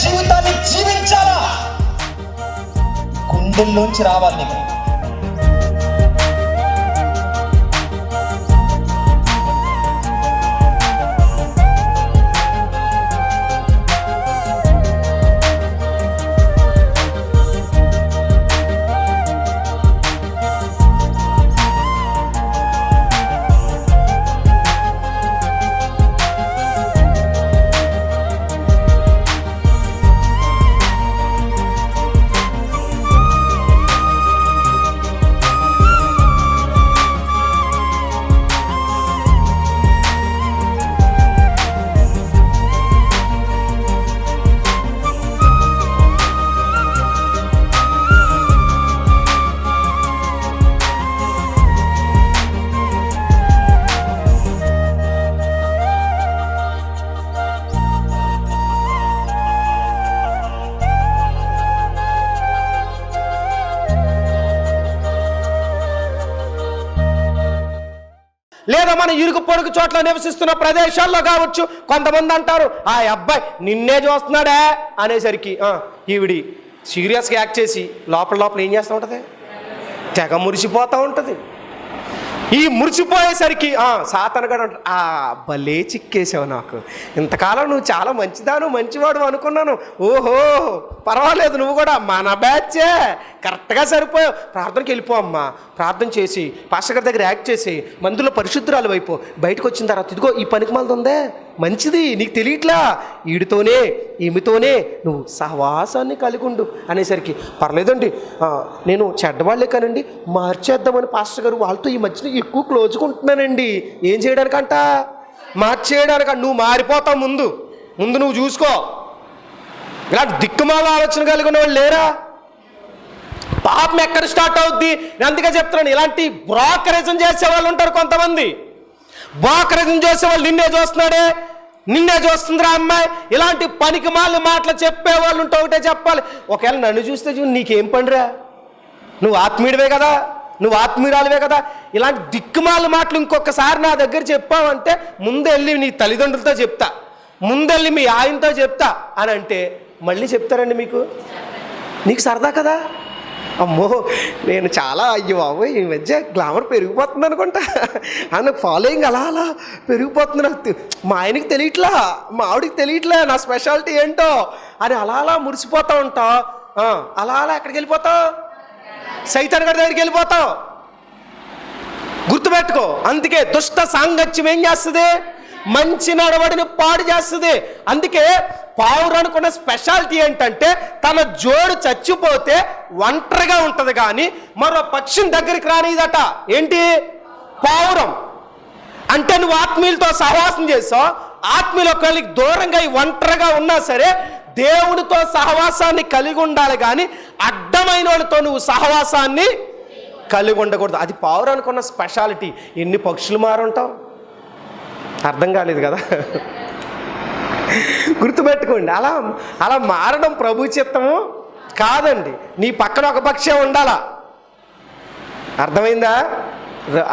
జీవితాన్ని జీవించాలా, గుండెల్లోంచి రావాలి నీకు. లేదా మన ఇరుగు పొరుగు చోట్ల నివసిస్తున్న ప్రదేశాల్లో కావచ్చు, కొంతమంది అంటారు ఆ అబ్బాయి నిన్నే చూస్తున్నాడే అనేసరికి ఈవిడి సీరియస్గా యాక్ట్ చేసి లోపల ఏం చేస్తూ ఉంటుంది, తెగ మురిసిపోతూ ఉంటుంది. ఈ మురిసిపోయేసరికి సాతానుగాడు భలే చిక్కేసావు, నాకు ఇంతకాలం నువ్వు చాలా మంచిదాను మంచివాడు అనుకున్నాను, ఓహో పర్వాలేదు నువ్వు కూడా మన బ్యాచే, కరెక్ట్గా సరిపోయావు, ప్రార్థనకి వెళ్ళిపో అమ్మా, ప్రార్థన చేసి పాస్టర్ గారి దగ్గర యాక్ట్ చేసి మందులో పరిశుద్ధురాలు వైపు బయటకు వచ్చిన తర్వాత ఇదిగో ఈ పనికి మళ్ళీ ఉందే మంచిది, నీకు తెలియట్లా, ఈడితోనే ఈమెతోనే నువ్వు సహవాసాన్ని కలిగి ఉండు అనేసరికి పర్లేదండి నేను చెడ్డవాళ్ళే కానండి మార్చేద్దామని పాస్టర్ గారు వాళ్ళతో ఈ మధ్యన ఎక్కువ క్లోజ్గా ఉంటున్నానండి. ఏం చేయడానికంట, మార్చేయడానిక. నువ్వు మారిపోతావు, ముందు నువ్వు చూసుకో. ఇలాంటి దిక్కుమాల ఆలోచన కలిగిన వాళ్ళు లేరా? పాపం ఎక్కడ స్టార్ట్ అవుద్ది? అందుకే చెప్తున్నాను, ఇలాంటి బ్రోకరేజం చేసే వాళ్ళు ఉంటారు కొంతమంది. బ్రోకరేజం చేసే వాళ్ళు నిన్నే చూస్తుందిరా అమ్మాయి, ఇలాంటి పనికి మాటలు చెప్పేవాళ్ళు ఉంటే ఒకటే చెప్పాలి, ఒకవేళ నన్ను చూస్తే నీకేం పనిరా, నువ్వు ఆత్మీయుడివే కదా, నువ్వు ఆత్మీయురాలివే కదా, ఇలాంటి దిక్కుమాల మాటలు ఇంకొకసారి నా దగ్గర చెప్పావంటే ముందెళ్ళి నీ తల్లిదండ్రులతో చెప్తా, ముందెళ్ళి మీ ఆయనతో చెప్తా అని అంటే మళ్ళీ చెప్తారండి నీకు సరదా కదా. అమ్మో నేను చాలా అయ్యో బాబు ఈ మధ్య గ్లామర్ పెరిగిపోతుంది అనుకుంటా, నాకు ఫాలోయింగ్ అలా పెరిగిపోతుంది, నాకు మా ఆయనకి తెలియట్లా, మా ఆవిడికి తెలియట్లే నా స్పెషాలిటీ ఏంటో అని అలా మురిసిపోతూ ఉంటావు. అలా ఎక్కడికి వెళ్ళిపోతావు, సైతాన్ గారి దగ్గరికి వెళ్ళిపోతావు. గుర్తుపెట్టుకో, అందుకే దుష్ట సాంగత్యం ఏం చేస్తుంది, మంచి నడవడిని పాడు చేస్తుంది. అందుకే పావురం అనుకున్న స్పెషాలిటీ ఏంటంటే తన జోడు చచ్చిపోతే ఒంటరిగా ఉంటుంది కానీ మరో పక్షిని దగ్గరికి రానిదట. ఏంటి పావురం అంటే? నువ్వు ఆత్మీయులతో సహవాసం చేసావు, ఆత్మీయులు ఒకరికి దూరంగా ఒంటరిగా ఉన్నా సరే దేవునితో సహవాసాన్ని కలిగి ఉండాలి కానీ అడ్డమైన వాళ్ళతో నువ్వు సహవాసాన్ని కలిగి ఉండకూడదు. అది పావురం అనుకున్న స్పెషాలిటీ. ఎన్ని పక్షులు మారుంటావు, అర్థం కాలేదు కదా. గుర్తుపెట్టుకోండి, అలా మారడం ప్రభు చిత్తము కాదండి. నీ పక్కన ఒక పక్షి ఉండాలా, అర్థమైందా?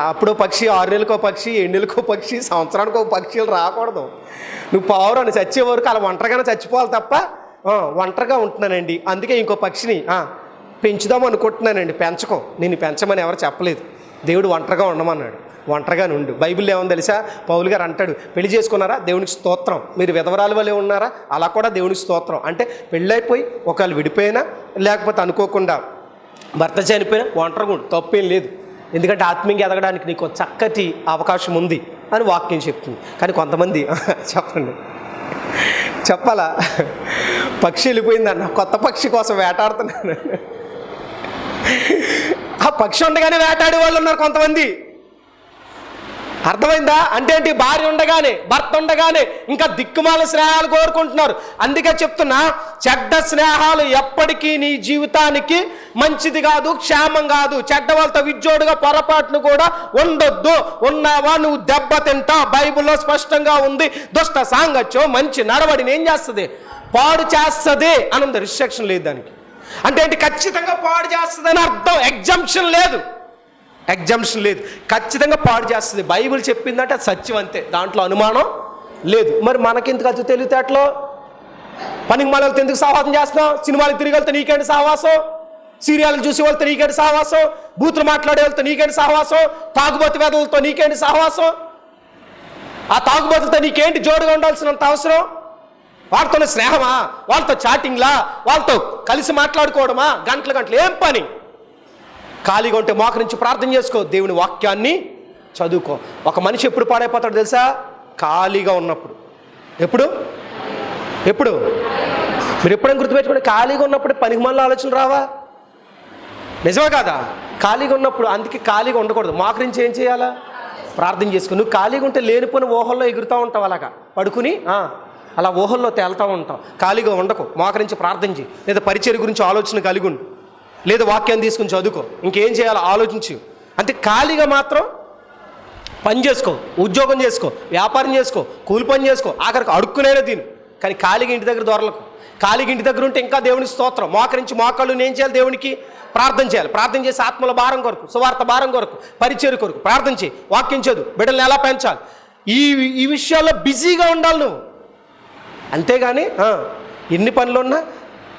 అప్పుడు పక్షి 6 నెలలకో పక్షి, 7 నెలలకో పక్షి, సంవత్సరానికి ఒక పక్షులు రాకూడదు. నువ్వు పావురాన్ని చచ్చే వరకు అలా ఒంటరిగానే చచ్చిపోవాలి తప్ప ఒంటరిగా ఉంటున్నానండి అందుకే ఇంకో పక్షిని పెంచుదాం అనుకుంటున్నానండి. పెంచకో, నేను పెంచమని ఎవరు చెప్పలేదు, దేవుడు ఒంటరిగా ఉండమన్నాడు. ఒంటరిగా ఉండు. బైబిల్లో ఏమని తెలుసా, పౌలు గారు అంటాడు, పెళ్లి చేసుకున్నారా దేవునికి స్తోత్రం, మీరు విధవరాలు వలె ఉన్నారా అలా కూడా దేవునికి స్తోత్రం. అంటే పెళ్ళైపోయి ఒకళ్ళు విడిపోయినా లేకపోతే అనుకోకుండా భర్త చనిపోయినా ఒంటరిగా ఉండు, తప్పేం లేదు. ఎందుకంటే ఆత్మీయంగా ఎదగడానికి నీకు చక్కటి అవకాశం ఉంది అని వాక్యం చెప్తుంది. కానీ కొంతమంది చెప్పాలా, పక్షి వెళ్ళిపోయిందన్న కొత్త పక్షి కోసం వేటాడుతున్నాను, ఆ పక్షి ఉండగానే వేటాడే వాళ్ళు ఉన్నారు కొంతమంది. అర్థమైందా? అంటే ఏంటి, భార్య ఉండగానే భర్త ఉండగానే ఇంకా దిక్కుమాల స్నేహాలు కోరుకుంటున్నారు. అందుకే చెప్తున్నా, చెడ్డ స్నేహాలు ఎప్పటికీ నీ జీవితానికి మంచిది కాదు, క్షేమం కాదు. చెడ్డ వాళ్ళతో విజ్జోడుగా పొరపాటును కూడా ఉండొద్దు. ఉన్నావా నువ్వు దెబ్బ తింటా. బైబిల్లో స్పష్టంగా ఉంది, దుష్ట సాంగత్యం మంచి నడవడిని ఏం చేస్తుంది, పాడు చేస్తుంది అని ఉంది. రిస్ట్రిక్షన్ లేదు దానికి. అంటే ఏంటి, ఖచ్చితంగా పాడు చేస్తుంది అని అర్థం. ఎగ్జంప్షన్ లేదు, ఖచ్చితంగా పాడు చేస్తుంది. బైబిల్ చెప్పిందంటే అది సత్యం, అంతే, దాంట్లో అనుమానం లేదు. మరి మనకెందుకు అది తెలివితేటలో పనికి మాలతో ఎందుకు సహవాసం చేస్తున్నావు? సినిమాలకు తిరిగి వెళ్తే నీకేంటి సహవాసం? సీరియాలకు చూసి వెళ్తే నీకేంటి సహవాసం? బూతులు మాట్లాడే వెళ్తే నీకేంటి సహవాసం? తాగుబోతు వేదలతో నీకేంటి సహవాసం? ఆ తాగుబోతులతో నీకేంటి జోడుగా ఉండాల్సినంత అవసరం? వాళ్ళతోనే స్నేహమా? వాళ్ళతో చాటింగ్లా? వాళ్ళతో కలిసి మాట్లాడుకోవడమా? గంటలు గంటలు ఏం పని? ఖాళీగా ఉంటే మోకరించి ప్రార్థన చేసుకో, దేవుని వాక్యాన్ని చదువుకో. ఒక మనిషి ఎప్పుడు పాడైపోతాడు తెలుసా? ఖాళీగా ఉన్నప్పుడు. ఎప్పుడు మీరు ఎప్పుడైనా గుర్తుపెట్టుకోండి, ఖాళీగా ఉన్నప్పుడు పనికి మళ్ళీ ఆలోచనలు రావా? నిజమే కాదా? ఖాళీగా ఉన్నప్పుడు. అందుకే ఖాళీగా ఉండకూడదు. మోకరించి ఏం చేయాలా? ప్రార్థన చేసుకో. నువ్వు ఖాళీగా ఉంటే లేనిపోయిన ఊహల్లో ఎగురుతూ ఉంటావు, అలాగా పడుకుని అలా ఊహల్లో తేలుతూ ఉంటావు. ఖాళీగా ఉండకు, మోకరించి ప్రార్థన చేయి. లేదా పరిచర్య గురించి ఆలోచన కలిగి ఉండు, లేదా వాక్యాన్ని తీసుకుని చదువుకో. ఇంకేం చేయాలో ఆలోచించు. అంతే. ఖాళీగా మాత్రం పని చేసుకో, ఉద్యోగం చేసుకో, వ్యాపారం చేసుకో, కూలి పని చేసుకో, ఆఖరికి అడుక్కునేనే తిను. కానీ ఖాళీగా ఇంటి దగ్గర దొరలకు. ఖాళీగా ఇంటి దగ్గర ఉంటే ఇంకా దేవుని స్తోత్రం. మోకరించి మోకాళ్ళు నేను చేయాలి, దేవునికి ప్రార్థన చేయాలి. ప్రార్థన చేసి ఆత్మల భారం కొరకు, సువార్త భారం కొరకు, పరిచర్య కొరకు ప్రార్థన చేయి. వాక్యం చదువు. బిడ్డలను ఎలా పెంచాలి, ఈ విషయాల్లో బిజీగా ఉండాలి నువ్వు. అంతేగాని ఎన్ని పనులున్నా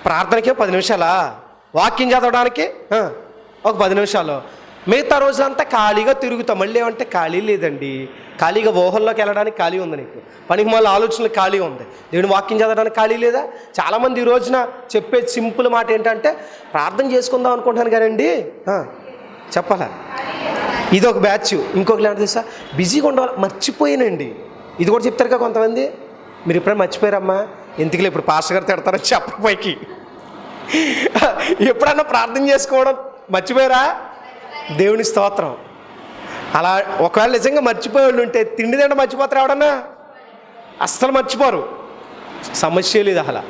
ప్రార్థనకే 10 నిమిషాలా, వాక్యం చదవడానికి ఒక 10 నిమిషాలు, మిగతా రోజులంతా ఖాళీగా తిరుగుతాం. మళ్ళీ ఏమంటే ఖాళీ లేదండి, ఖాళీగా ఊహల్లోకి వెళ్ళడానికి ఖాళీ ఉంది నీకు, పనికి మళ్ళీ ఆలోచనలకు ఖాళీ ఉంది, దేవుని వాక్యం చదవడానికి ఖాళీ లేదా? చాలామంది ఈ రోజున చెప్పే సింపుల్ మాట ఏంటంటే ప్రార్థన చేసుకుందాం అనుకుంటాను కానండి చెప్పాలా. ఇదొక బ్యాచ్. ఇంకొకటి ఏమంటే తెలుసా, బిజీగా ఉండాలి, మర్చిపోయానండి. ఇది కూడా చెప్తారు కదా కొంతమంది. మీరు ఎప్పుడైనా మర్చిపోయారమ్మా? ఎందుకులే ఇప్పుడు పాస్టర్ గారు తిడతారని చెప్పపైకి. ఎప్పుడన్నా ప్రార్థన చేసుకోవడం మర్చిపోయారా? దేవుని స్తోత్రం. అలా ఒకవేళ నిజంగా మర్చిపోయి ఉంటే తిండి తింటే మర్చిపోతారు ఎవడన్నా? అస్సలు మర్చిపోరు. సమస్య లేదు అలా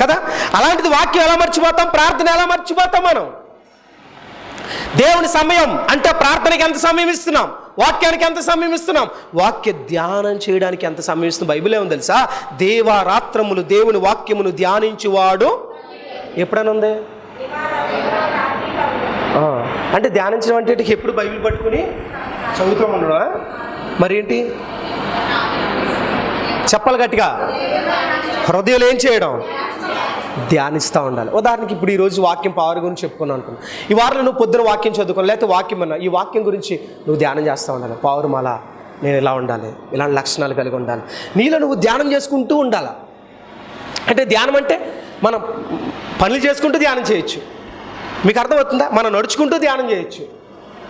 కదా. అలాంటిది వాక్యం ఎలా మర్చిపోతాం? ప్రార్థన ఎలా మర్చిపోతాం మనం? దేవుని సమయం అంటే ప్రార్థనకి ఎంత సమయం ఇస్తున్నాం? వాక్యానికి ఎంత సమయం ఇస్తున్నాం? వాక్య ధ్యానం చేయడానికి ఎంత సమయం ఇస్తున్నాం? బైబిల్ ఏముంది తెలుసా? దేవారాత్రములు దేవుని వాక్యమును ధ్యానించువాడు ఎప్పుడైనా ఉంది అంటే ధ్యానించడం అంటే ఎప్పుడు బైబిల్ పట్టుకుని చదువుతూ ఉండడా? మరేంటి చెప్పాలి గట్టిగా? హృదయంలో ఏం చేయడం? ధ్యానిస్తూ ఉండాలి. ఉదాహరణకి ఇప్పుడు ఈరోజు వాక్యం పవర్ గురించి చెప్పుకున్నాను అనుకున్నాను. ఈ వారంలో నువ్వు పొద్దున వాక్యం చదువుకోవాలి, లేకపోతే వాక్యం అన్నా ఈ వాక్యం గురించి నువ్వు ధ్యానం చేస్తూ ఉండాలి. పవర్ మాల నేను ఇలా ఉండాలి, ఇలాంటి లక్షణాలు కలిగి ఉండాలి, నీలో నువ్వు ధ్యానం చేసుకుంటూ ఉండాలి. అంటే ధ్యానం అంటే మనం పనులు చేసుకుంటూ ధ్యానం చేయొచ్చు. మీకు అర్థమవుతుందా? మనం నడుచుకుంటూ ధ్యానం చేయొచ్చు,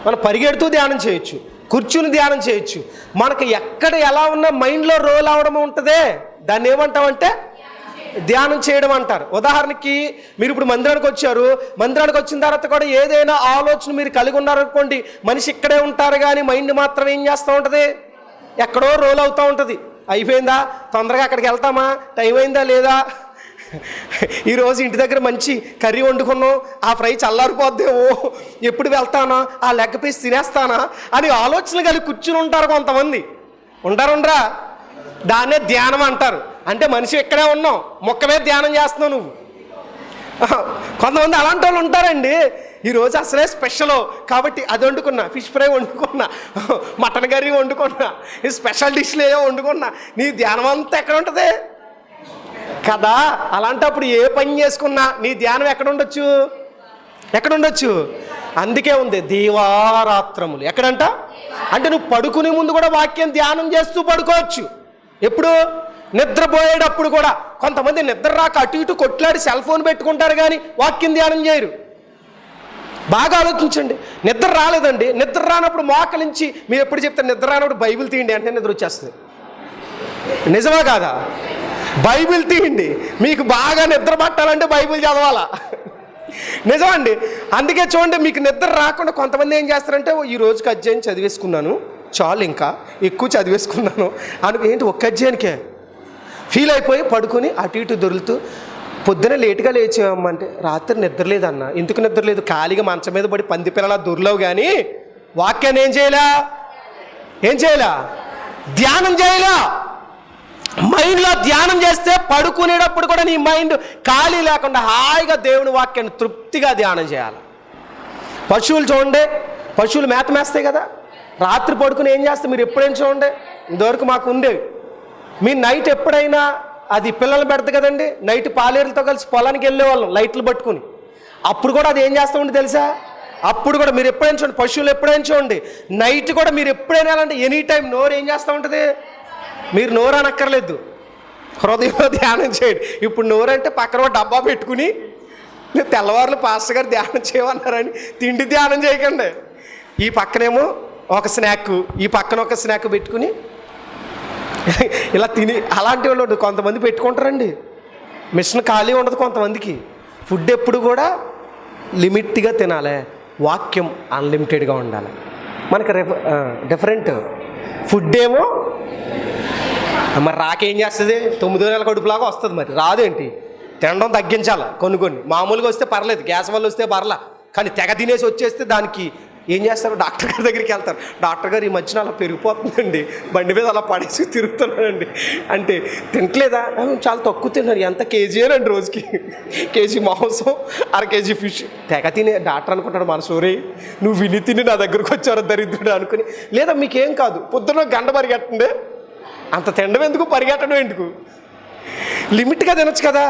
మనం పరిగెడుతూ ధ్యానం చేయొచ్చు, కూర్చుని ధ్యానం చేయొచ్చు. మనకు ఎక్కడ ఎలా ఉన్నా మైండ్లో రోల్ అవడం ఉంటుందే, దాన్ని ఏమంటామంటే ధ్యానం చేయడం అంటారు. ఉదాహరణకి మీరు ఇప్పుడు మందిరానికి వచ్చారు, మందిరానికి వచ్చిన తర్వాత కూడా ఏదైనా ఆలోచన మీరు కలిగి ఉన్నారనుకోండి, మనిషి ఇక్కడే ఉంటారు కానీ మైండ్ మాత్రం ఏం చేస్తూ ఉంటుంది? ఎక్కడో రోల్ అవుతూ ఉంటుంది. అయిపోయిందా, తొందరగా అక్కడికి వెళ్తామా, టైం అయిందా లేదా, ఈరోజు ఇంటి దగ్గర మంచి కర్రీ వండుకున్నాం, ఆ ఫ్రై చల్లారిపోద్దేమో, ఎప్పుడు వెళ్తానా, ఆ లెగ్ పీస్ తినేస్తానా అని ఆలోచనలు కలిగి కూర్చుని ఉంటారు కొంతమంది. ఉండరా? దాన్నే ధ్యానం అంటారు. అంటే మనిషి ఇక్కడే ఉన్నాం, మొక్కమే ధ్యానం చేస్తున్నావు నువ్వు. కొంతమంది అలాంటి వాళ్ళు ఉంటారండి. ఈరోజు అసలే స్పెషల్ కాబట్టి అది వండుకున్నా, ఫిష్ ఫ్రై వండుకున్నా, మటన్ కర్రీ వండుకున్నా, ఈ స్పెషల్ డిష్లు ఏవో వండుకున్నా, నీ ధ్యానం అంతా ఎక్కడ ఉంటుంది కదా? అలాంటప్పుడు ఏ పని చేసుకున్నా నీ ధ్యానం ఎక్కడ ఉండొచ్చు? అందుకే ఉంది దీవారాత్రములు. ఎక్కడంట అంటే నువ్వు పడుకునే ముందు కూడా వాక్యం ధ్యానం చేస్తూ పడుకోవచ్చు. ఎప్పుడు? నిద్రపోయేటప్పుడు కూడా. కొంతమంది నిద్ర రాక అటు ఇటు కొట్లాడి సెల్ ఫోన్ పెట్టుకుంటారు కానీ వాక్యం ధ్యానం చేయరు. బాగా ఆలోచించండి. నిద్ర రాలేదండి, నిద్ర రానప్పుడు మోకలించి మీరు ఎప్పుడు చెప్తారు? నిద్ర రానప్పుడు బైబిల్ తీయండి అంటే నిద్ర వచ్చేస్తుంది. నిజమా కాదా? బైబిల్ తీయండి. మీకు బాగా నిద్ర పట్టాలంటే బైబిల్ చదవాలా? నిజమండి. అందుకే చూడండి, మీకు నిద్ర రాకుండా కొంతమంది ఏం చేస్తారంటే ఈ రోజుకి అధ్యాయం చదివేసుకున్నాను చాలు, ఇంకా ఎక్కువ చదివేసుకున్నాను ఏంటి ఒక్క అధ్యాయానికే ఫీల్ అయిపోయి పడుకొని అటు ఇటు దొరుకుతూ పొద్దున లేటుగా లేచామంటే రాత్రి నిద్రలేదన్న. ఎందుకు నిద్రలేదు? ఖాళీగా మంచం మీద పడి పంది పిల్లలా దొరలేవు కానీ వాక్యాన్ని ఏం చేయలా? ధ్యానం చేయలా. మైండ్లో ధ్యానం చేస్తే పడుకునేటప్పుడు కూడా నీ మైండ్ ఖాళీ లేకుండా హాయిగా దేవుని వాక్యాన్ని తృప్తిగా ధ్యానం చేయాలి. పశువులు చూడండి, పశువులు మేత మేస్తాయి కదా, రాత్రి పడుకుని ఏం చేస్తాయి? మీరు ఎప్పుడైనా చూడండి, ఇంతవరకు మాకు ఉండేవి. మీ నైట్ ఎప్పుడైనా అది పిల్లలు పెడతాయి కదండి, నైట్ పాలేరులతో కలిసి పొలానికి వెళ్ళేవాళ్ళం లైట్లు పట్టుకుని. అప్పుడు కూడా అది ఏం చేస్తూ ఉండి తెలుసా? అప్పుడు కూడా మీరు ఎప్పుడైనా చూడండి, పశువులు ఎప్పుడైనా చూడండి, నైట్ కూడా మీరు ఎప్పుడైనా వెళ్ళాలంటే ఎనీ టైం నోరు ఏం చేస్తూ ఉంటుంది? మీరు నోరు అనక్కర్లేదు, హృదయంలో ధ్యానం చేయండి. ఇప్పుడు నోరు అంటే పక్కన ఒక డబ్బా పెట్టుకుని తెల్లవారులు పాస్టర్ గారు ధ్యానం చేయమన్నారని తిండి ధ్యానం చేయకండి. ఈ పక్కనేమో ఒక స్నాక్, ఈ పక్కన ఒక స్నాక్ పెట్టుకుని ఇలా తిని, అలాంటి వాళ్ళు కొంతమంది పెట్టుకుంటారండి. మిషన్ ఖాళీ ఉండదు కొంతమందికి. ఫుడ్ ఎప్పుడు కూడా లిమిట్గా తినాలి, వాక్యం అన్లిమిటెడ్గా ఉండాలి. మనకి డిఫరెంట్ ఫుడ్ ఏమో మరి రాకేం చేస్తుంది? 9 నెలల కడుపులాగా వస్తుంది. మరి రాదేంటి? తినడం తగ్గించాలి. కొన్ని మామూలుగా వస్తే పర్లేదు, గ్యాస్ వల్ల వస్తే పర్లా, కానీ తెగ తినేసి వచ్చేస్తే దానికి ఏం చేస్తారు? డాక్టర్ గారి దగ్గరికి వెళ్తారు. డాక్టర్ గారు ఈ మధ్యన అలా పెరిగిపోతుందండి, బండి మీద అలా పడేసి తిరుగుతున్నానండి అంటే, తింటలేదా? చాలా తక్కువ తిన్నారు. ఎంత కేజీ అండి రోజుకి? కేజీ మాంసం, 1/2 కేజీ ఫిష్. తెగ తినే డాక్టర్ అనుకుంటాడు మనసు, రే నువ్వు విని తిని నా దగ్గరకు వచ్చారు దరిద్రుడు అనుకుని. లేదా మీకేం కాదు, పొద్దున్న గంట పరిగెట్టండి, అంత తినడం ఎందుకు, పరిగెట్టడం ఎందుకు? లిమిట్గా తినొచ్చు కదా.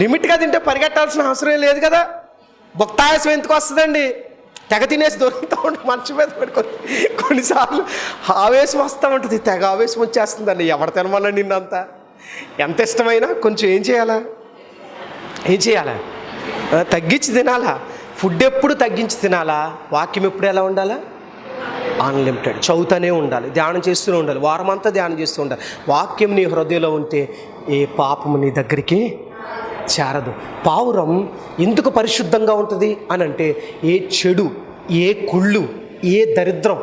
లిమిట్గా తింటే పరిగెట్టాల్సిన అవసరం లేదు కదా. భక్తాయాసం ఎందుకు వస్తుందండి? తెగ తినేసి దొరుకుతూ ఉంటుంది మనిషి మీద పడుకొని. కొన్నిసార్లు ఆవేశం వస్తూ ఉంటుంది, తెగ ఆవేశం వచ్చేస్తుందండి. ఎవరు తినమన్నా నిన్నంతా ఎంత ఇష్టమైనా కొంచెం ఏం చేయాలా? తగ్గించి తినాలా. ఫుడ్ ఎప్పుడు తగ్గించి తినాలా. వాక్యం ఎప్పుడు ఎలా ఉండాలా? అన్లిమిటెడ్ చదువుతూనే ఉండాలి, ధ్యానం చేస్తూనే ఉండాలి, వారం అంతా ధ్యానం చేస్తూ ఉండాలి. వాక్యం నీ హృదయంలో ఉంటే ఏ పాపము నీ దగ్గరికి చేరదు. పావురం ఎందుకు పరిశుద్ధంగా ఉంటుంది అని అంటే, ఏ చెడు, ఏ కుళ్ళు, ఏ దరిద్రం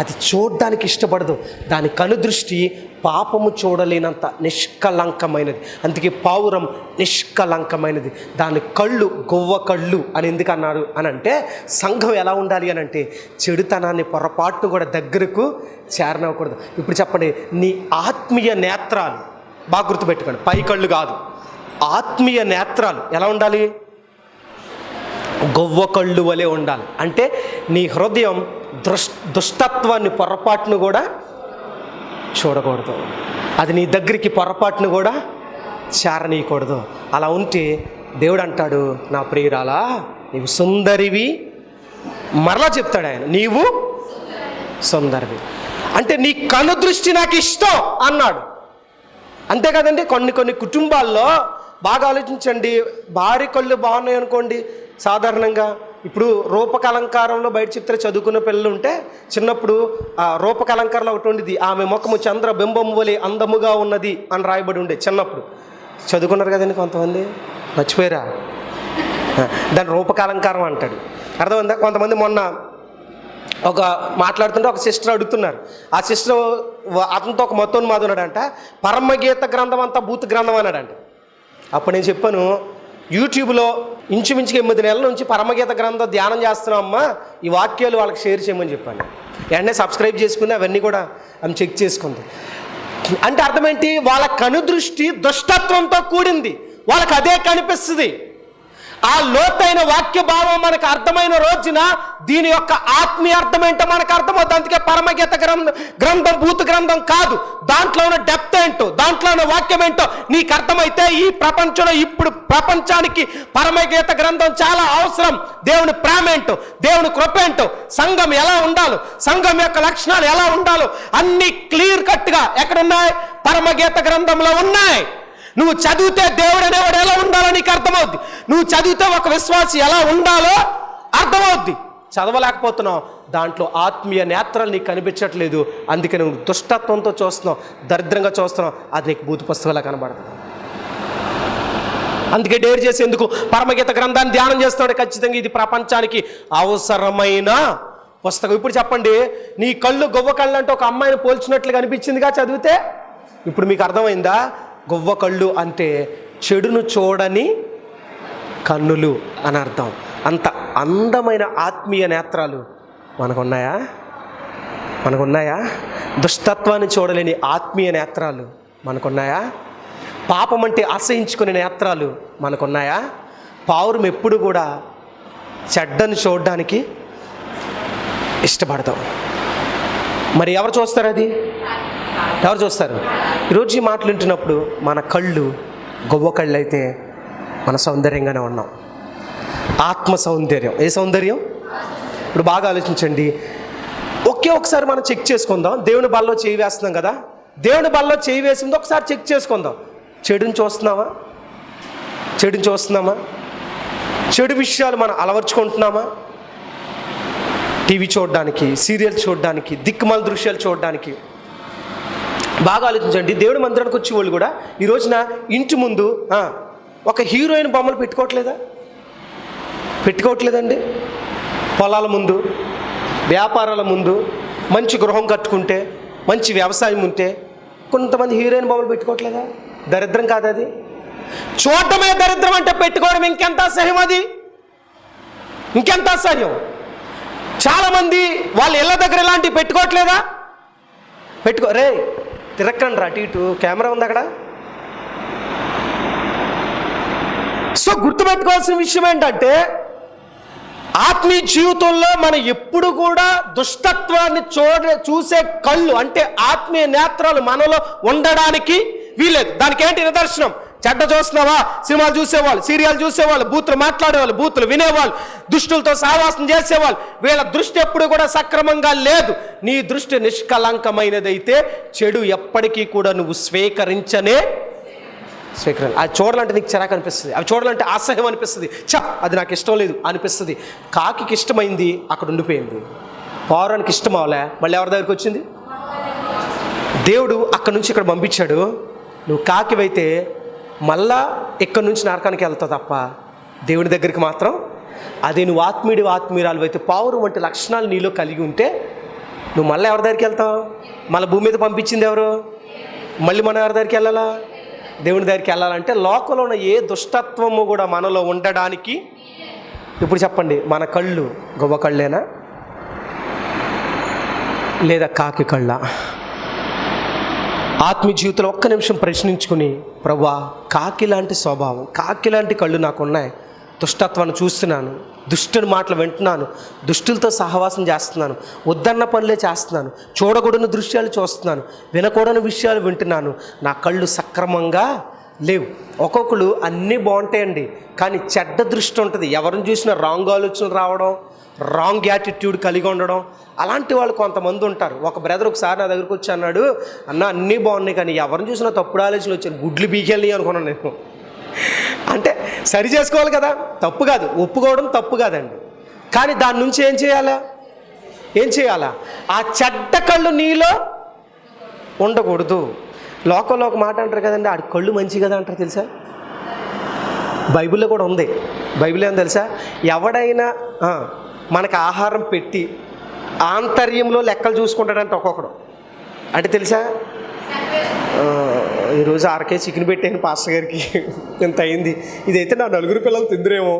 అది చూడడానికి ఇష్టపడదు. దాని కనుదృష్టి పాపము చూడలేనంత నిష్కలంకమైనది. అందుకే పావురం నిష్కలంకమైనది. దాని కళ్ళు గొవ్వ కళ్ళు అని ఎందుకు అన్నారు అని అంటే, సంఘం ఎలా ఉండాలి అని అంటే, చెడుతనాన్ని పొరపాటును కూడా దగ్గరకు చేరనివ్వకూడదు. ఇప్పుడు చెప్పండి, నీ ఆత్మీయ నేత్రాలు బాగా గుర్తుపెట్టుకోండి, పై కళ్ళు కాదు, ఆత్మీయ నేత్రాలు ఎలా ఉండాలి? గొవ్వ కళ్ళు వలె ఉండాలి. అంటే నీ హృదయం దుష్టత్వాన్ని పొరపాటును కూడా చూడకూడదు, అది నీ దగ్గరికి పొరపాటును కూడా చేరనీయకూడదు. అలా ఉంటే దేవుడు అంటాడు, నా ప్రియురాలా నీవు సుందరివి. మరలా చెప్తాడు ఆయన, నీవు సుందరివి అంటే నీ కనుదృష్టి నాకు ఇష్టం అన్నాడు. అంతే కదండి. కొన్ని కుటుంబాల్లో బాగా ఆలోచించండి, భార్య కళ్ళు బాగున్నాయి అనుకోండి, సాధారణంగా ఇప్పుడు రూపకలంకారంలో బయట చెప్తే చదువుకున్న పిల్లలు ఉంటే, చిన్నప్పుడు ఆ రూపకలంకారంలో ఒకటి ఉండేది, ఆమె ముఖము చంద్ర బింబము వలె అందముగా ఉన్నది అని రాయబడి ఉండే. చిన్నప్పుడు చదువుకున్నారు కదండి కొంతమంది, మర్చిపోయారా? దాని రూపకలంకారం అంటాడు. అర్థమైందా? కొంతమంది మొన్న ఒక మాట్లాడుతుంటే ఒక సిస్టర్ అడుగుతున్నారు, ఆ సిస్టర్ అతనితో ఒక మతోన్మాదున్నాడంట, పరమగీత గ్రంథం అంతా బూత్ గ్రంథం అన్నాడంట. అప్పుడు నేను చెప్పాను, యూట్యూబ్లో ఇంచుమించుగా 8 నెలల నుంచి పరమగీత గ్రంథం ధ్యానం చేస్తున్నామమ్మా, ఈ వాక్యాలు వాళ్ళకి షేర్ చేయమని చెప్పాను. వెంటనే సబ్స్క్రైబ్ చేసుకుని అవన్నీ కూడా ఆమె చెక్ చేసుకుంది. అంటే అర్థం ఏంటి? వాళ్ళ కనుదృష్టి దుష్టత్వంతో కూడింది, వాళ్ళకి అదే కనిపిస్తుంది. ఆ లోతైన వాక్య భావం మనకు అర్థమైన రోజున దీని యొక్క ఆత్మీయ అర్థం ఏంటో మనకు అర్థమవుతుంది. అందుకే పరమగీత గ్రంథం భూత గ్రంథం కాదు, దాంట్లో ఉన్న డెప్త్ ఏంటో, దాంట్లో ఉన్న వాక్యం ఏంటో నీకు అర్థమైతే ఈ ప్రపంచంలో ఇప్పుడు ప్రపంచానికి పరమగీత గ్రంథం చాలా అవసరం. దేవుని ప్రేమ ఏంటో, దేవుని కృప ఏంటో, సంఘం ఎలా ఉండాలో, సంఘం యొక్క లక్షణాలు ఎలా ఉండాలో అన్ని క్లియర్ కట్గా ఎక్కడున్నాయి? పరమగీత గ్రంథంలో ఉన్నాయి. నువ్వు చదివితే దేవుడు అనేవాడు ఎలా ఉండాలో నీకు అర్థమవుద్ది. నువ్వు చదివితే ఒక విశ్వాసి ఎలా ఉండాలో అర్థమవుద్ది. చదవలేకపోతున్నావు, దాంట్లో ఆత్మీయ నేత్రాలు నీకు కనిపించట్లేదు, అందుకే నువ్వు దుష్టత్వంతో చూస్తున్నావు, దరిద్రంగా చూస్తున్నావు, అది నీకు భూత పుస్తకంలా కనబడుతుంది. అందుకే డేర్ చేసేందుకు పరమగీత గ్రంథాన్ని ధ్యానం చేస్తున్నాడు. ఖచ్చితంగా ఇది ప్రపంచానికి అవసరమైన పుస్తకం. ఇప్పుడు చెప్పండి, నీ కళ్ళు గొవ్వ కళ్ళు అంటే ఒక అమ్మాయిని పోల్చినట్లుగా అనిపించిందిగా చదివితే? ఇప్పుడు మీకు అర్థమైందా? గొవ్వ కళ్ళు అంటే చెడును చూడని కన్నులు అని అర్థం. అంత అందమైన ఆత్మీయ నేత్రాలు మనకున్నాయా? దుష్టత్వాన్ని చూడలేని ఆత్మీయ నేత్రాలు మనకున్నాయా? పాపం అంటే అసహించుకునే నేత్రాలు మనకున్నాయా? పావురం ఎప్పుడు కూడా చెడ్డను చూడడానికి ఇష్టపడతాం. మరి ఎవరు చూస్తారు? అది ఎవరు చూస్తారు? ఈరోజు ఈ మాటలు వింటున్నప్పుడు మన కళ్ళు గొవ్వ కళ్ళు అయితే మన సౌందర్యంగానే ఉన్నాం. ఆత్మ సౌందర్యం. ఏ సౌందర్యం? ఇప్పుడు బాగా ఆలోచించండి. ఒకసారి మనం చెక్ చేసుకుందాం. దేవుని బల్లో చేయి వేస్తున్నాం కదా, దేవుని బల్లో చేయి వేసింది ఒకసారి చెక్ చేసుకుందాం. చెడుని చూస్తున్నామా? చెడు విషయాలు మనం అలవర్చుకుంటున్నామా? టీవీ చూడడానికి, సీరియల్ చూడడానికి, దిక్కుమాల దృశ్యాలు చూడడానికి. బాగా ఆలోచించండి. దేవుడి మందిరానికి వచ్చే వాళ్ళు కూడా ఈ రోజున ఇంటి ముందు ఒక హీరోయిన్ బొమ్మలు పెట్టుకోవట్లేదండి. పొలాల ముందు, వ్యాపారాల ముందు, మంచి గృహం కట్టుకుంటే, మంచి వ్యవసాయం ఉంటే కొంతమంది హీరోయిన్ బొమ్మలు పెట్టుకోవట్లేదా? దరిద్రం కాదు అది? చూడటమే దరిద్రం అంటే పెట్టుకోవడం ఇంకెంత అసహ్యం. అది ఇంకెంత అసహ్యం. చాలామంది వాళ్ళ ఇళ్ళ దగ్గర ఇలాంటివి పెట్టుకోవట్లేదా? రే తిరక్కండి రా, అటు ఇటు కెమెరా ఉంది అక్కడ. సో గుర్తుపెట్టుకోవాల్సిన విషయం ఏంటంటే, ఆత్మీయ జీవితంలో మనం ఎప్పుడు కూడా దుష్టత్వాన్ని చూసే కళ్ళు అంటే ఆత్మీయ నేత్రాలు మనలో ఉండడానికి వీలేదు. దానికి ఏంటి నిదర్శనం? చెడ్డ చూస్తున్నావా? సినిమాలు చూసేవాళ్ళు, సీరియల్ చూసేవాళ్ళు, బూతులు మాట్లాడేవాళ్ళు, బూతులు వినేవాళ్ళు, దుష్టులతో సహవాసం చేసేవాళ్ళు, వీళ్ళ దృష్టి ఎప్పుడు కూడా సక్రమంగా లేదు. నీ దృష్టి నిష్కలంకమైనదైతే చెడు ఎప్పటికీ కూడా నువ్వు స్వీకరించని. అది చూడాలంటే నీకు చిరాకు అనిపిస్తుంది, అవి చూడాలంటే అసహ్యం అనిపిస్తుంది, అది నాకు ఇష్టం లేదు అనిపిస్తుంది. కాకి ఇష్టమైంది, అక్కడ ఉండిపోయింది. పౌరానికి ఇష్టం అవలే, మళ్ళీ ఎవరి దగ్గరికి వచ్చింది? దేవుడు అక్కడి నుంచి ఇక్కడ పంపించాడు. నువ్వు కాకివైతే మళ్ళా ఇక్కడి నుంచి నరకానికి వెళ్తావు తప్ప దేవుని దగ్గరికి మాత్రం. అదే నువ్వు ఆత్మీయురాలు అయితే, పావురం వంటి లక్షణాలు నీలో కలిగి ఉంటే నువ్వు మళ్ళీ ఎవరి దగ్గరికి వెళ్తావు? మళ్ళీ భూమి మీద పంపించింది ఎవరు? మళ్ళీ మనం ఎవరి దగ్గరికి వెళ్ళాలా? దేవుని దగ్గరికి వెళ్ళాలంటే లోకంలో ఉన్న ఏ దుష్టత్వము కూడా మనలో ఉండడానికి. ఇప్పుడు చెప్పండి, మన కళ్ళు గొవ్వ కళ్ళేనా లేదా కాకి కళ్ళ? ఆత్మీయ జీవితంలో ఒక్క నిమిషం ప్రశ్నించుకుని, ప్రభువా కాకి లాంటి స్వభావం, కాకి లాంటి కళ్ళు నాకున్నాయి, దుష్టత్వాన్ని చూస్తున్నాను, దుష్టుని మాటలు వింటున్నాను, దుష్టులతో సహవాసం చేస్తున్నాను, వద్దన్న పనులే చేస్తున్నాను, చూడకూడని దృశ్యాలు చూస్తున్నాను, వినకూడని విషయాలు వింటున్నాను, నా కళ్ళు సక్రమంగా లేవు. ఒక్కొక్కరు అన్నీ బాగుంటాయండి, కానీ చెడ్డ దృష్టి ఉంటుంది. ఎవరిని చూసినా రాంగ్ ఆలోచనలు రావడం, రాంగ్ యాటిట్యూడ్ కలిగి ఉండడం, అలాంటి వాళ్ళు కొంతమంది ఉంటారు. ఒక బ్రదర్ ఒకసారి నా దగ్గరికి వచ్చి అన్నాడు, అన్న అన్నీ బాగున్నాయి కానీ ఎవరిని చూసినా తప్పుడు ఆలోచనలు వచ్చాను, గుడ్లు బీకెళ్ళి అనుకున్నాను నేను. అంటే సరి చేసుకోవాలి కదా, తప్పు కాదు, ఒప్పుకోవడం తప్పు కాదండి. కానీ దాని నుంచి ఏం చేయాలా? ఆ చెడ్డ కళ్ళు నీలో ఉండకూడదు. లోకంలో ఒక మాట అంటారు కదండి, ఆడి కళ్ళు మంచి కదా అంటారు, తెలుసా? బైబిల్లో కూడా ఉంది. బైబిల్ ఏం తెలుసా? ఎవడైనా మనకు ఆహారం పెట్టి ఆంతర్యంలో లెక్కలు చూసుకుంటాడంటే ఒక్కొక్కడు. అంటే తెలుసా, ఈరోజు 6 కేజీ చికెన్ పెట్టాను పాస్టర్ గారికి, ఎంత అయింది, ఇదైతే నా 4 పిల్లలు తిందురేమో.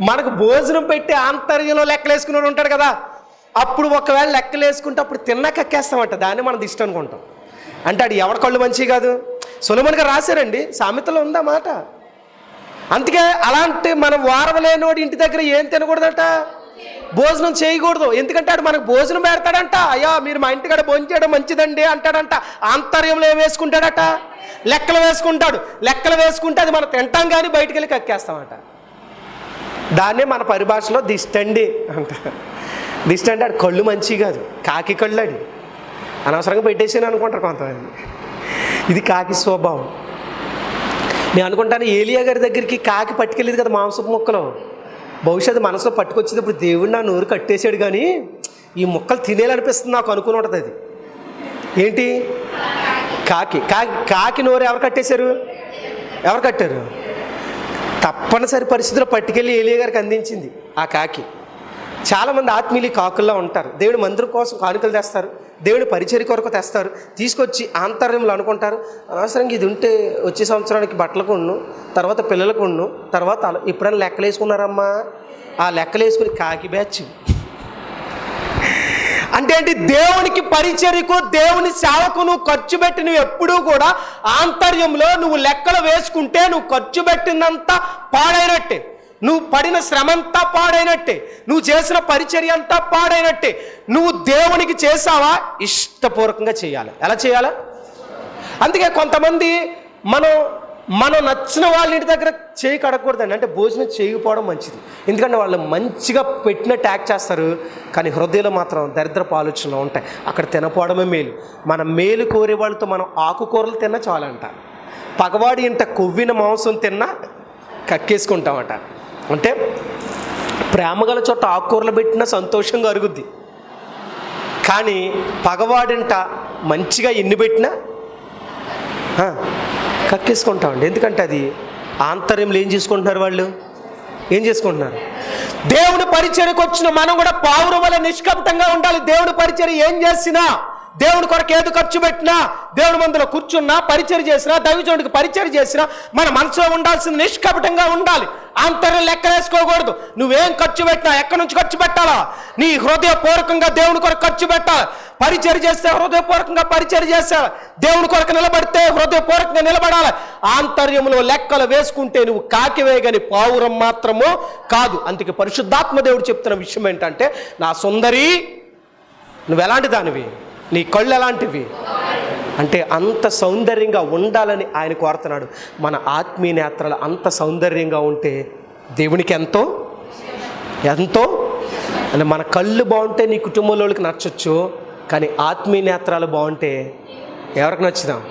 మనకు భోజనం పెట్టి ఆంతర్యంలో లెక్కలు వేసుకున్నాడు ఉంటాడు కదా, అప్పుడు ఒకవేళ లెక్కలు వేసుకుంటే అప్పుడు తిన్నాక ఎక్కేస్తామంట, దాన్ని మనం దిష్టి అనుకుంటాం. అంటే అది ఎవరి కళ్ళు మంచి కాదు. సొలొమోన్ గారు రాశారండి, సామెతలో ఉందా మాట. అందుకే అలాంటి మనం వారవలేనోడి ఇంటి దగ్గర ఏం తినకూడదట, భోజనం చేయకూడదు. ఎందుకంటే ఆడు మనకు భోజనం పెడతాడంట, అయ్యా మీరు మా ఇంటికాడ భోజనం చేయడం మంచిదండి అంటాడంట. ఆంతర్యంలో ఏం వేసుకుంటాడట? లెక్కలు వేసుకుంటాడు. లెక్కలు వేసుకుంటే అది మనం తింటాం కానీ బయటికి వెళ్ళి కక్కేస్తామట. దాన్నే మన పరిభాషలో దిష్టండి అంట. దిష్టి అంటే ఆడు కళ్ళు మంచి కాదు, కాకి కళ్ళు. అది అనవసరంగా పెట్టేసాను అనుకుంటారు కొంతమంది. ఇది కాకి స్వభావం. నేను అనుకుంటాను, ఏలియా గారి దగ్గరికి కాకి పట్టుకెళ్ళేది కదా మాంసపు ముక్కలు. భవిష్యత్తు మనసులో పట్టుకొచ్చేది, ఇప్పుడు దేవుడు నా నోరు కట్టేశాడు కానీ ఈ ముక్కలు తినేయాలనిపిస్తుంది నాకు అనుకుని ఉంటుంది. అది ఏంటి? కాకి నోరు ఎవరు కట్టేశారు? ఎవరు కట్టారు? తప్పనిసరి పరిస్థితుల్లో పట్టుకెళ్ళి ఏలియా గారికి అందించింది ఆ కాకి. చాలామంది ఆత్మీయులు కాకుల్లో ఉంటారు. దేవుడి మందిరం కోసం కానుకలు తెస్తారు, దేవుడి పరిచర్య కొరకు తెస్తారు, తీసుకొచ్చి ఆంతర్యంలో అనుకుంటారు, అనవసరంగా ఇది ఉంటే వచ్చే సంవత్సరానికి బట్టలకు ఉండు, తర్వాత పిల్లలకు ఉండు, తర్వాత ఎప్పుడైనా లెక్కలు వేసుకున్నారమ్మా, ఆ లెక్కలు వేసుకుని కాకి బ్యాచ్. అంటే ఏంటి? దేవునికి పరిచర్యకు, దేవుని సేవకు నువ్వు ఖర్చు పెట్టి నువ్వు ఎప్పుడూ కూడా ఆంతర్యంలో నువ్వు లెక్కలు వేసుకుంటే నువ్వు ఖర్చు పెట్టినంత పాడైనట్టే, నువ్వు పడిన శ్రమంతా పాడైనట్టే, నువ్వు చేసిన పరిచర్య అంతా పాడైనట్టే. నువ్వు దేవునికి చేసావా? ఇష్టపూర్వకంగా చేయాలి. ఎలా చేయాలా? అందుకే కొంతమంది మనం నచ్చిన వాళ్ళ ఇంటి దగ్గర చేయి కడగకూడదండి. అంటే భోజనం చేయకపోవడం మంచిది. ఎందుకంటే వాళ్ళు మంచిగా పెట్టిన ట్యాగ్ చేస్తారు, కానీ హృదయంలో మాత్రం దరిద్రపు ఆలోచనలు ఉంటాయి. అక్కడ తినపోవడమే మేలు. మన మేలు కోరే వాళ్ళతో మనం ఆకుకూరలు తిన్నా చాలంట. పగవాడి ఇంట కొవ్విన మాంసం తిన్నా కక్కేసుకుంటామట. అంటే ప్రేమగల చోట ఆకుకూరలు పెట్టినా సంతోషంగా అరుగుద్ది, కానీ పగవాడింట మంచిగా ఎన్ని పెట్టినా కక్కేసుకుంటామండి. ఎందుకంటే అది ఆంతర్యంలో ఏం చేసుకుంటున్నారు, వాళ్ళు ఏం చేసుకుంటున్నారు. దేవుని పరిచర్యకు వచ్చిన మనం కూడా పావురం వల్ల నిష్కపటంగా ఉండాలి. దేవుని పరిచర్య ఏం చేసినా, దేవుని కొరకు ఏది ఖర్చు పెట్టినా, దేవుని మందులో కూర్చున్నా, పరిచర్య చేసినా, దైవజనుడికి పరిచర్య చేసినా మన మనసులో ఉండాల్సింది నిష్కపటంగా ఉండాలి. ఆంతర్యం లెక్కలేసుకోకూడదు. నువ్వేం ఖర్చు పెట్టినా ఎక్కడి నుంచి ఖర్చు పెట్టాలా, నీ హృదయపూర్వకంగా దేవుని కొరకు ఖర్చు పెట్టాలి. పరిచర్య చేస్తే హృదయపూర్వకంగా పరిచర్య చేస్తావు, దేవుని కొరకు నిలబడితే హృదయపూర్వకంగా నిలబడాలి. ఆంతర్యంలో లెక్కలు వేసుకుంటే నువ్వు కాకివేయగని పావురం మాత్రము కాదు. అందుకే పరిశుద్ధాత్మ దేవుడు చెప్తున్న విషయం ఏంటంటే, నా సుందరి నువ్వు ఎలాంటి దానివి, నీ కళ్ళు ఎలాంటివి అంటే అంత సౌందర్యంగా ఉండాలని ఆయన కోరుతున్నాడు. మన ఆత్మీయ నేత్రాలు అంత సౌందర్యంగా ఉంటే దేవునికి ఎంతో ఎంతో అంటే మన కళ్ళు బాగుంటే నీ కుటుంబంలోకి నచ్చొచ్చు, కానీ ఆత్మీయ నేత్రాలు బాగుంటే ఎవరికి నచ్చుదాం?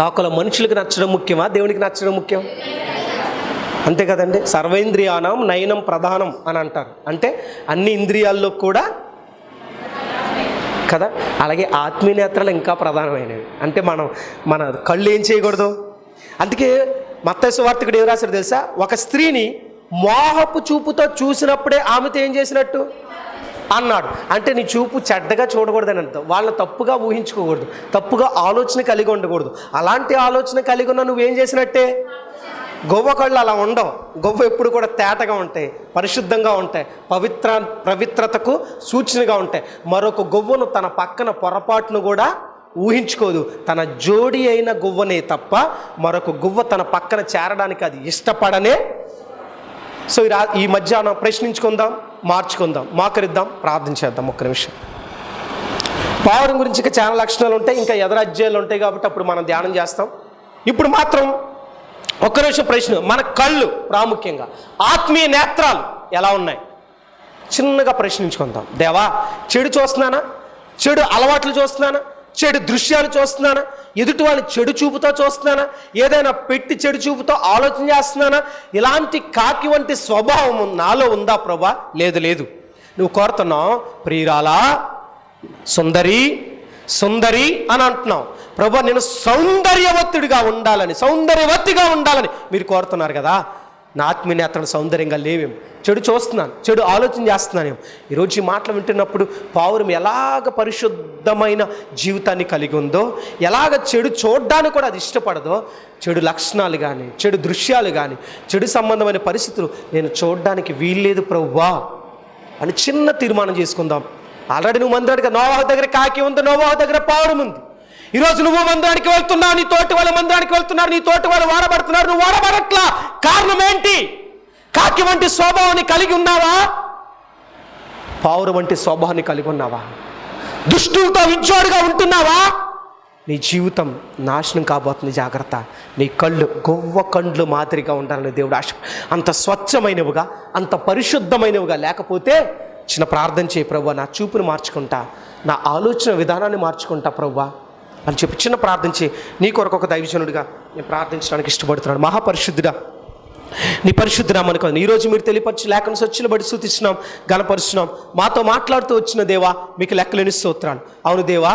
లోకల మనుషులకు నచ్చడం ముఖ్యమా, దేవునికి నచ్చడం ముఖ్యం? అంతే కదండి. సర్వేంద్రియానం నయనం ప్రధానం అని అంటారు. అంటే అన్ని ఇంద్రియాల్లో కూడా కదా. అలాగే ఆత్మీయ నేత్రాలు ఇంకా ప్రధానమైనవి. అంటే మన కళ్ళు ఏం చేయకూడదు. అందుకే మత్తయి సువార్తికుడు ఏం రాశాడు తెలుసా? ఒక స్త్రీని మోహపు చూపుతో చూసినప్పుడే ఆమెతో ఏం చేసినట్టు అన్నాడు. అంటే నీ చూపు చెడ్డగా చూడకూడదని అర్థం. వాళ్ళని తప్పుగా ఊహించుకోకూడదు, తప్పుగా ఆలోచన కలిగి ఉండకూడదు. అలాంటి ఆలోచన కలిగి ఉన్న నువ్వేం చేసినట్టే. గొవ్వ కళ్ళు అలా ఉండవు. గొవ్వ ఎప్పుడు కూడా తేటగా ఉంటాయి, పరిశుద్ధంగా ఉంటాయి, పవిత్రతకు సూచనగా ఉంటాయి. మరొక గొవ్వను తన పక్కన పొరపాటును కూడా ఊహించుకోదు. తన జోడి అయిన గువ్వనే తప్ప మరొక గువ్వ తన పక్కన చేరడానికి అది ఇష్టపడనే. సో ఈ మధ్యాహ్నం ప్రశ్నించుకుందాం, మార్చుకుందాం, మోకరిద్దాం, ప్రార్థన చేద్దాం. ఒక్క నిమిషం. పావురం గురించి ఇంకా చాలా లక్షణాలు ఉంటాయి, ఇంకా ఎదర అధ్యాయాలు ఉంటాయి, కాబట్టి అప్పుడు మనం ధ్యానం చేస్తాం. ఇప్పుడు మాత్రం ఒక్క నిమిషం ప్రశ్న. మన కళ్ళు ప్రాముఖ్యంగా ఆత్మీయ నేత్రాలు ఎలా ఉన్నాయి చిన్నగా ప్రశ్నించుకుందాం. దేవా, చెడు చూస్తున్నానా, చెడు అలవాట్లు చూస్తున్నానా, చెడు దృశ్యాలు చూస్తున్నానా, ఎదుటి వాళ్ళని చెడు చూపుతో చూస్తున్నానా, ఏదైనా పెట్టి చెడు చూపుతో ఆలోచన చేస్తున్నానా? ఇలాంటి కాకి వంటి స్వభావం నాలో ఉందా ప్రభా? లేదు. నువ్వు కోరుతున్నావు ప్రియురాలా, సుందరి సుందరి అని అంటున్నావు. ప్రభా, నేను సౌందర్యవత్తుడిగా ఉండాలని, సౌందర్యవతిగా ఉండాలని మీరు కోరుతున్నారు కదా. నా ఆత్మీయ నేత్రాలు సౌందర్యంగా లేవేమో, చెడు చూస్తున్నాను, చెడు ఆలోచన చేస్తున్నానేమో. ఈరోజు ఈ మాటలు వింటున్నప్పుడు పావురం ఎలాగ పరిశుద్ధమైన జీవితాన్ని కలిగి ఉందో, ఎలాగ చెడు చూడడానికి కూడా అది ఇష్టపడదో, చెడు లక్షణాలు కానీ, చెడు దృశ్యాలు కానీ, చెడు సంబంధమైన పరిస్థితులు నేను చూడడానికి వీల్లేదు ప్రభువా అని చిన్న తీర్మానం చేసుకుందాం. ఆల్రెడీ నువ్వు మందిరానికి, నోవాహు దగ్గర కాకి ఉంది, నోవాహు దగ్గర పావురం ఉంది. ఈరోజు నువ్వు మందిరానికి వెళ్తున్నావు, నీ తోటి వాళ్ళు మందిరానికి వెళ్తున్నారు, నీ తోటి వాళ్ళు వాడబడుతున్నారు, నువ్వు వాడబడట్లా. కారణం ఏంటి? కాకి వంటి స్వభావాన్ని కలిగి ఉన్నావా? పావురం వంటి స్వభావాన్ని కలిగి ఉన్నావా? దుష్టులతో విజ్జోడుగా ఉంటున్నావా? నీ జీవితం నాశనం కాబోతుంది, జాగ్రత్త. నీ కళ్ళు గొవ్వ కండ్లు మాదిరిగా ఉండాలని దేవుడు ఆశ. అంత స్వచ్ఛమైనవిగా, అంత పరిశుద్ధమైనవిగా లేకపోతే చిన్న ప్రార్థన చేయి. ప్రభువా, నా చూపును మార్చుకుంటా, నా ఆలోచన విధానాన్ని మార్చుకుంటా ప్రభువా అని చెప్పి చిన్న ప్రార్థన చేయి. నీ కొరకు ఒక దైవజనుడిగా నేను ప్రార్థించడానికి ఇష్టపడుతున్నాను. మహాపరిశుద్ధుడా, నీ పరిశుద్ధనామని ఈరోజు మీరు తెలియపరిచి లేఖన సత్యలు బట్టి స్తుతిస్తున్నాం, గణపరుస్తున్నాం. మాతో మాట్లాడుతూ వచ్చిన దేవా, మీకు లెక్కలేని స్తోత్రాలు. అవును దేవా,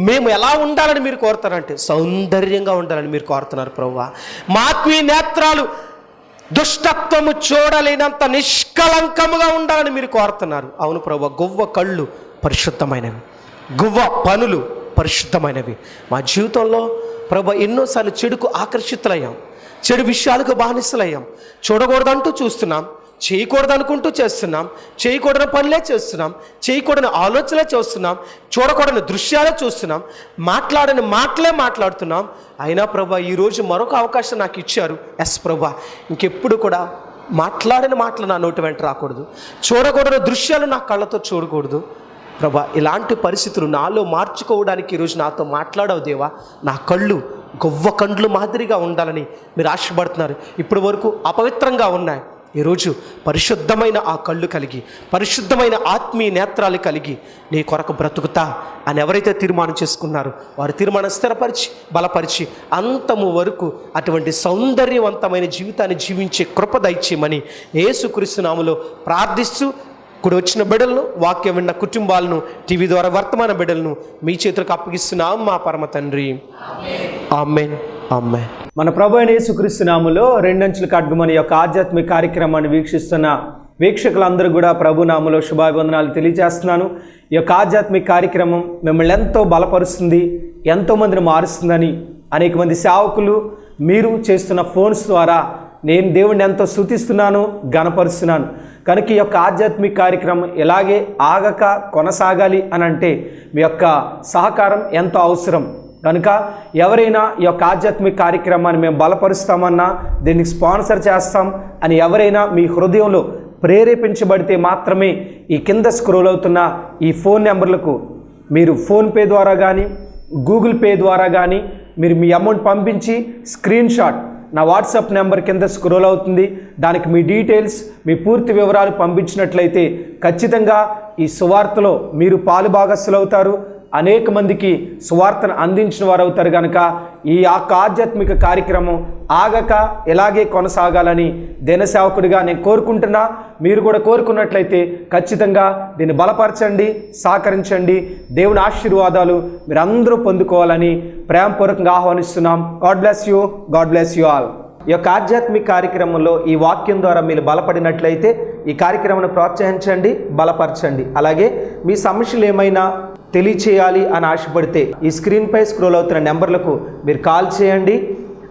మేము ఎలా ఉండాలని మీరు కోరుతారంటే సౌందర్యంగా ఉండాలని మీరు కోరుతున్నారు ప్రభువా. మా ఆత్మీయ నేత్రాలు దుష్టత్వము చూడలేనంత నిష్కలంకముగా ఉండాలని మీరు కోరుతున్నారు. అవును ప్రభువా, గువ్వ కళ్ళు పరిశుద్ధమైనవి, గువ్వ పనులు పరిశుద్ధమైనవి. మా జీవితంలో ప్రభువా ఎన్నోసార్లు చెడుకు ఆకర్షితులయ్యాం, చెడు విషయాలకు బానిసలయ్యాం. చూడకూడదంటూ చూస్తున్నాం, చేయకూడదు అనుకుంటూ చేస్తున్నాం, చేయకూడని పనులే చేస్తున్నాం, చేయకూడని ఆలోచనలే చేస్తున్నాం, చూడకూడని దృశ్యాలే చూస్తున్నాం, మాట్లాడని మాటలే మాట్లాడుతున్నాం. అయినా ప్రభా, ఈరోజు మరొక అవకాశం నాకు ఇచ్చారు. ఎస్ ప్రభా, ఇంకెప్పుడు కూడా మాట్లాడిన మాటలు నా నోటి వెంట రాకూడదు, చూడకూడని దృశ్యాలు నా కళ్ళతో చూడకూడదు. ప్రభా, ఇలాంటి పరిస్థితులు నాలో మార్చుకోవడానికి ఈరోజు నాతో మాట్లాడవు దేవా. నా కళ్ళు గొవ్వ కండ్లు మాదిరిగా ఉండాలని మీరు ఆశపడుతున్నారు. ఇప్పటి వరకు అపవిత్రంగా ఉన్నాయి, ఈరోజు పరిశుద్ధమైన ఆ కళ్ళు కలిగి, పరిశుద్ధమైన ఆత్మీయ నేత్రాలు కలిగి నీ కొరకు బ్రతుకుతా అని ఎవరైతే తీర్మానం చేసుకున్నారో వారి తీర్మానం స్థిరపరిచి బలపరిచి అంతము వరకు అటువంటి సౌందర్యవంతమైన జీవితాన్ని జీవించే కృప దయచేయమని యేసుక్రీస్తు నామములో ప్రార్థిస్తూ, ఇప్పుడు వచ్చిన బిడ్డలను, వాక్యం విన్న కుటుంబాలను, టీవీ ద్వారా వర్తమాన బిడ్డలను మీ చేతులకు అప్పగిస్తున్నాం మా పరమ తండ్రి. ఆమేన్, ఆమేన్. మన ప్రభు అయిన యేసుక్రీస్తు నామములో రెండంచుల ఖడ్గమని యొక్క ఆధ్యాత్మిక కార్యక్రమాన్ని వీక్షిస్తున్న వీక్షకులందరూ కూడా ప్రభు నామములో శుభాభివందనాలు తెలియజేస్తున్నాను. ఈ యొక్క ఆధ్యాత్మిక కార్యక్రమం మిమ్మల్ని ఎంతో బలపరుస్తుంది, ఎంతోమందిని మారుస్తుందని అనేక మంది సేవకులు మీరు చేస్తున్న ఫోన్స్ ద్వారా నేను దేవుణ్ణి ఎంతో స్తుతిస్తున్నాను, గణపరుస్తున్నాను. కనుక ఈ యొక్క ఆధ్యాత్మిక కార్యక్రమం ఇలాగే ఆగక కొనసాగాలి అని అంటే మీ యొక్క సహకారం ఎంతో అవసరం. కనుక ఎవరైనా ఈ యొక్క ఆధ్యాత్మిక కార్యక్రమాన్ని మేము బలపరుస్తామన్నా, దీనికి స్పాన్సర్ చేస్తాం అని ఎవరైనా మీ హృదయంలో ప్రేరేపించబడితే మాత్రమే ఈ కింద స్క్రోల్ అవుతున్న ఈ ఫోన్ నెంబర్లకు మీరు ఫోన్పే ద్వారా కానీ గూగుల్ పే ద్వారా కానీ మీరు మీ అమౌంట్ పంపించి స్క్రీన్ షాట్ నా వాట్సాప్ నెంబర్ కింద స్క్రోల్ అవుతుంది, దానికి మీ డీటెయిల్స్, మీ పూర్తి వివరాలు పంపించినట్లయితే ఖచ్చితంగా ఈ సువార్తలో మీరు పాలుభాగస్తులు అవుతారు, అనేక మందికి సువార్తను అందించిన వారు అవుతారు. కనుక ఈ ఆధ్యాత్మిక కార్యక్రమం ఆగక ఇలాగే కొనసాగాలని దేనసేవకుడిగా నేను కోరుకుంటున్నా. మీరు కూడా కోరుకున్నట్లయితే ఖచ్చితంగా దీన్ని బలపరచండి, సహకరించండి. దేవుని ఆశీర్వాదాలు మీరు అందరూ పొందుకోవాలని ప్రేమపూర్వకంగా ఆహ్వానిస్తున్నాం. God bless you, God bless you all. ఈ యొక్క ఆధ్యాత్మిక కార్యక్రమంలో ఈ వాక్యం ద్వారా మీరు బలపడినట్లయితే ఈ కార్యక్రమాన్ని ప్రోత్సహించండి, బలపరచండి. అలాగే మీ సమస్యలు ఏమైనా తెలియచేయాలి అని ఆశపడితే ఈ స్క్రీన్పై స్క్రోల్ అవుతున్న నెంబర్లకు మీరు కాల్ చేయండి.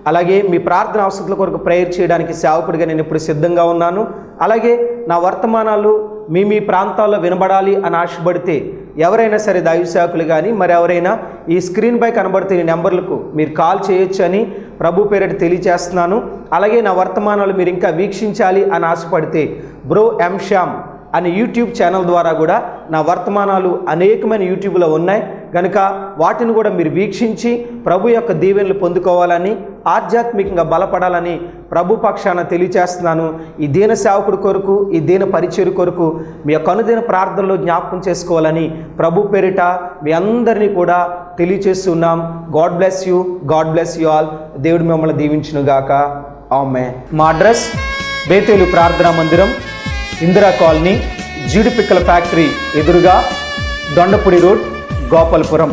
అలాగే మీ ప్రార్థన అవసరాల కొరకు ప్రేయర్ చేయడానికి సేవకుడిగా నేను ఇప్పుడు సిద్ధంగా ఉన్నాను. అలాగే నా వర్తమానాలు మీ ప్రాంతాల్లో వినబడాలి అని ఆశపడితే ఎవరైనా సరే దైవ సేవకులు కానీ మరి ఎవరైనా ఈ స్క్రీన్పై కనబడుతున్న ఈ నెంబర్లకు మీరు కాల్ చేయొచ్చు అని ప్రభు పేరిట తెలియజేస్తున్నాను. అలాగే నా వర్తమానాలు మీరు ఇంకా వీక్షించాలి అని ఆశపడితే బ్రో ఎం శ్యామ్ అనే యూట్యూబ్ ఛానల్ ద్వారా కూడా నా వర్తమానాలు అనేకమైన యూట్యూబ్లో ఉన్నాయి. కనుక వాటిని కూడా మీరు వీక్షించి ప్రభు యొక్క దీవెనలు పొందుకోవాలని, ఆధ్యాత్మికంగా బలపడాలని ప్రభు పక్షాన తెలియచేస్తున్నాను. ఈ దీన సేవకుడి కొరకు, ఈ దీన పరిచయం కొరకు మీ యొక్క అనుదిన ప్రార్థనలో జ్ఞాపకం చేసుకోవాలని ప్రభు పేరిట మీ అందరినీ కూడా తెలియచేస్తున్నాం. God bless you, God bless you all. దేవుడు మిమ్మల్ని దీవించునుగాక. ఆమేన్. మా అడ్రస్ బేతేలు ప్రార్థనా మందిరం, ఇందిరా కాలనీ, జీడిపిక్కల ఫ్యాక్టరీ ఎదురుగా, దొండపూడి రోడ్, గోపాలపురం.